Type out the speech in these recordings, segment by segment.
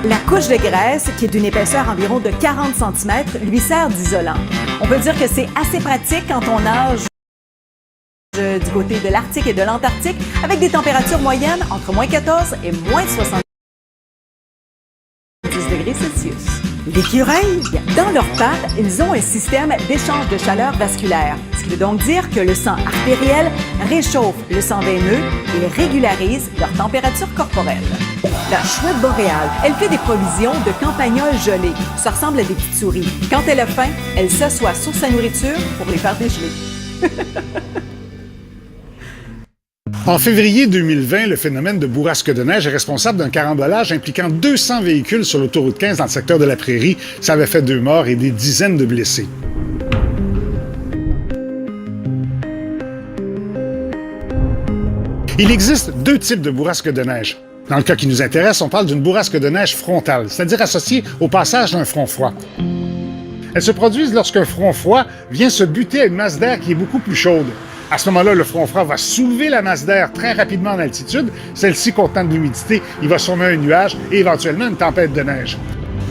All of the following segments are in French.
La couche de graisse, qui est d'une épaisseur environ de 40 cm, lui sert d'isolant. On peut dire que c'est assez pratique quand on nage du côté de l'Arctique et de l'Antarctique, avec des températures moyennes entre moins 14 et moins 70 degrés Celsius. L'écureuil, dans leurs pattes, ils ont un système d'échange de chaleur vasculaire, ce qui veut donc dire que le sang artériel réchauffe le sang veineux et régularise leur température corporelle. La chouette boréale, elle fait des provisions de campagnols gelés. Ça ressemble à des petites souris. Quand elle a faim, elle s'assoit sur sa nourriture pour les faire dégeler. En février 2020, le phénomène de bourrasque de neige est responsable d'un carambolage impliquant 200 véhicules sur l'autoroute 15 dans le secteur de la Prairie. Ça avait fait 2 morts et des dizaines de blessés. Il existe 2 types de bourrasques de neige. Dans le cas qui nous intéresse, on parle d'une bourrasque de neige frontale, c'est-à-dire associée au passage d'un front froid. Elles se produisent lorsqu'un front froid vient se buter à une masse d'air qui est beaucoup plus chaude. À ce moment-là, le front froid va soulever la masse d'air très rapidement en altitude. Celle-ci contenant de l'humidité, il va se former un nuage et éventuellement une tempête de neige.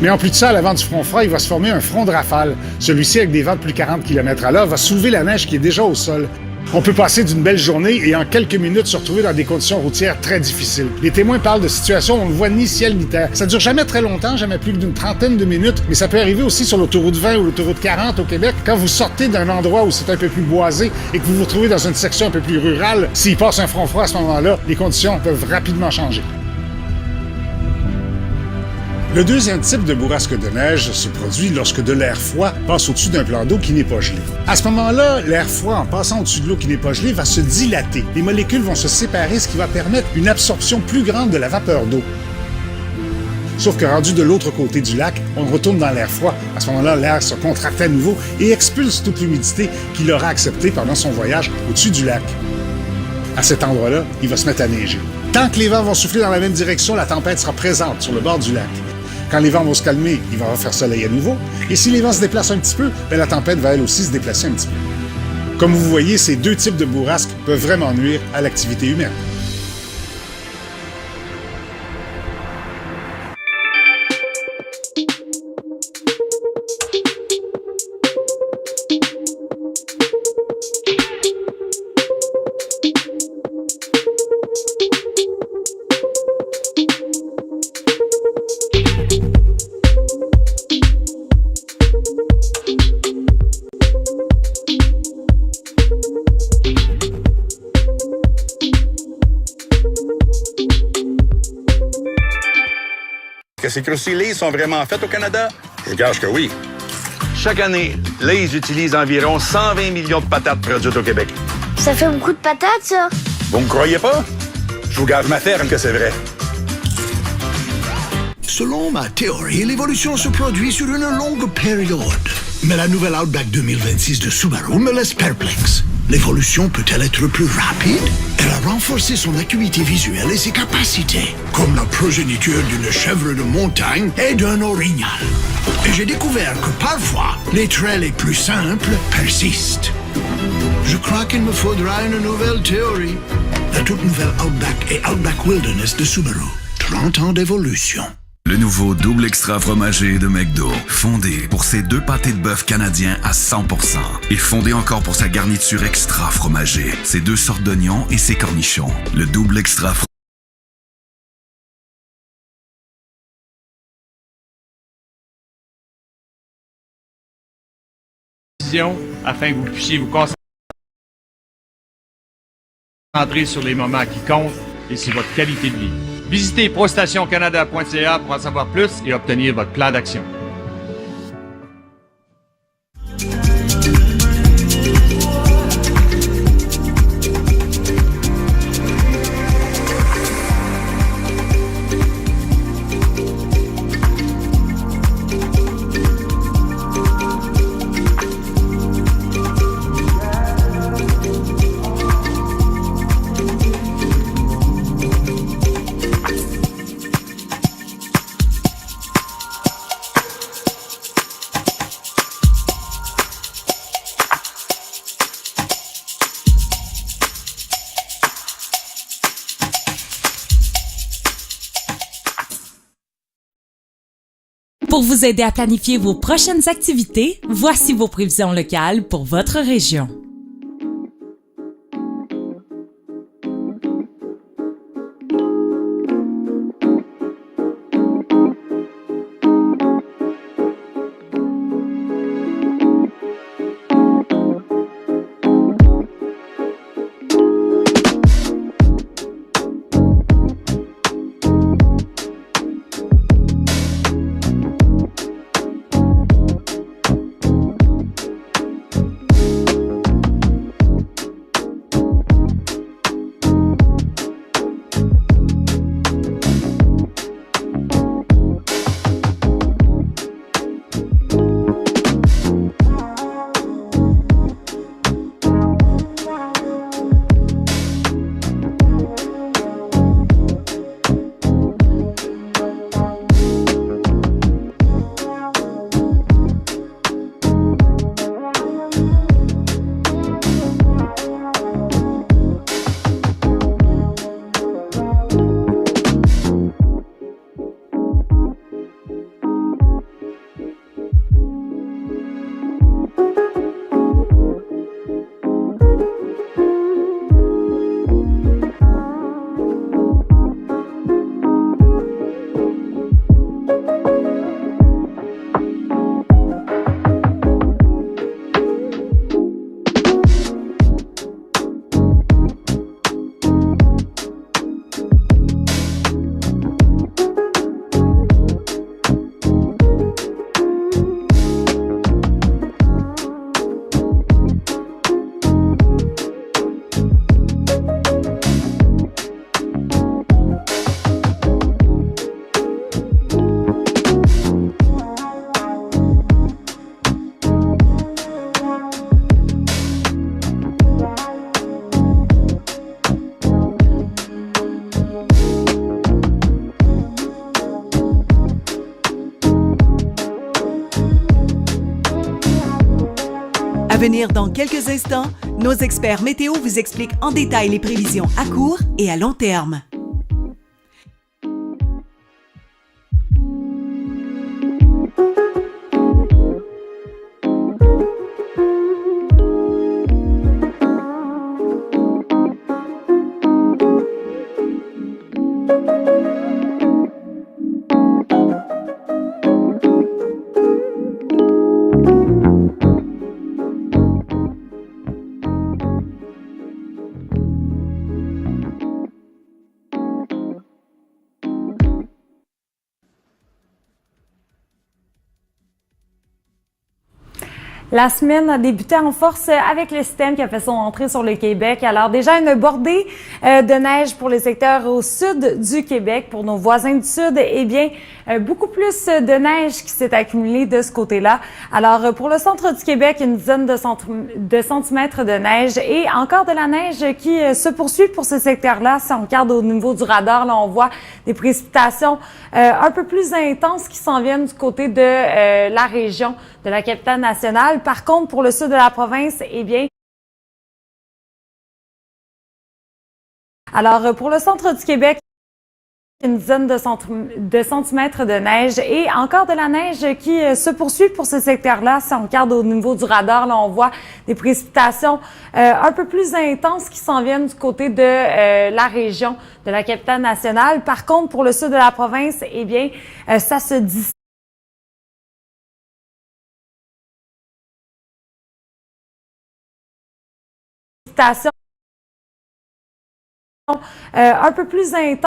Mais en plus de ça, à l'avant du front froid, il va se former un front de rafale. Celui-ci, avec des vents de plus de 40 km/h, va soulever la neige qui est déjà au sol. On peut passer d'une belle journée et en quelques minutes se retrouver dans des conditions routières très difficiles. Les témoins parlent de situations où on ne voit ni ciel ni terre. Ça dure jamais très longtemps, jamais plus d'une trentaine de minutes, mais ça peut arriver aussi sur l'autoroute 20 ou l'autoroute 40 au Québec. Quand vous sortez d'un endroit où c'est un peu plus boisé et que vous vous retrouvez dans une section un peu plus rurale, s'il passe un front froid à ce moment-là, les conditions peuvent rapidement changer. Le deuxième type de bourrasque de neige se produit lorsque de l'air froid passe au-dessus d'un plan d'eau qui n'est pas gelé. À ce moment-là, l'air froid, en passant au-dessus de l'eau qui n'est pas gelée, va se dilater. Les molécules vont se séparer, ce qui va permettre une absorption plus grande de la vapeur d'eau. Sauf que rendu de l'autre côté du lac, on retourne dans l'air froid. À ce moment-là, l'air se contracte à nouveau et expulse toute l'humidité qu'il aura acceptée pendant son voyage au-dessus du lac. À cet endroit-là, il va se mettre à neiger. Tant que les vents vont souffler dans la même direction, la tempête sera présente sur le bord du lac. Quand les vents vont se calmer, il va refaire soleil à nouveau. Et si les vents se déplacent un petit peu, la tempête va elle aussi se déplacer un petit peu. Comme vous voyez, ces 2 types de bourrasques peuvent vraiment nuire à l'activité humaine. Que ces croustilles Lay's sont vraiment faites au Canada? Je gage que oui. Chaque année, Lay's utilise environ 120 millions de patates produites au Québec. Ça fait beaucoup de patates, ça? Vous me croyez pas? Je vous gage ma ferme que c'est vrai. Selon ma théorie, l'évolution se produit sur une longue période. Mais la nouvelle Outback 2026 de Subaru me laisse perplexe. L'évolution peut-elle être plus rapide? Elle a renforcé son acuité visuelle et ses capacités, comme la progéniture d'une chèvre de montagne et d'un orignal. Et j'ai découvert que parfois, les traits les plus simples persistent. Je crois qu'il me faudra une nouvelle théorie. La toute nouvelle Outback et Outback Wilderness de Subaru. 30 ans d'évolution. Le nouveau double extra fromager de McDo, fondé pour ses 2 pâtés de bœuf canadiens à 100% et fondé encore pour sa garniture extra fromager, ses 2 sortes d'oignons et ses cornichons. Le double extra afin que vous puissiez vous concentrer sur les moments qui comptent et sur votre qualité de vie. Visitez prostationcanada.ca pour en savoir plus et obtenir votre plan d'action. Pour vous aider à planifier vos prochaines activités, voici vos prévisions locales pour votre région. À venir dans quelques instants, nos experts météo vous expliquent en détail les prévisions à court et à long terme. La semaine a débuté en force avec le système qui a fait son entrée sur le Québec. Alors déjà une bordée de neige pour les secteurs au sud du Québec. Pour nos voisins du sud, eh bien, beaucoup plus de neige qui s'est accumulée de ce côté-là. Alors pour le centre du Québec, une dizaine de centimètres de neige et encore de la neige qui se poursuit pour ce secteur-là. Si on regarde au niveau du radar, là, on voit des précipitations un peu plus intenses qui s'en viennent du côté de la région de la capitale nationale. Par contre, pour le sud de la province, eh bien, alors pour le centre du Québec, une dizaine de centimètres de neige et encore de la neige qui se poursuit pour ce secteur-là. Si on regarde au niveau du radar, là, on voit des précipitations un peu plus intenses qui s'en viennent du côté de la région de la capitale nationale. Par contre, pour le sud de la province, eh bien, ça se dissipe. Un peu plus intense.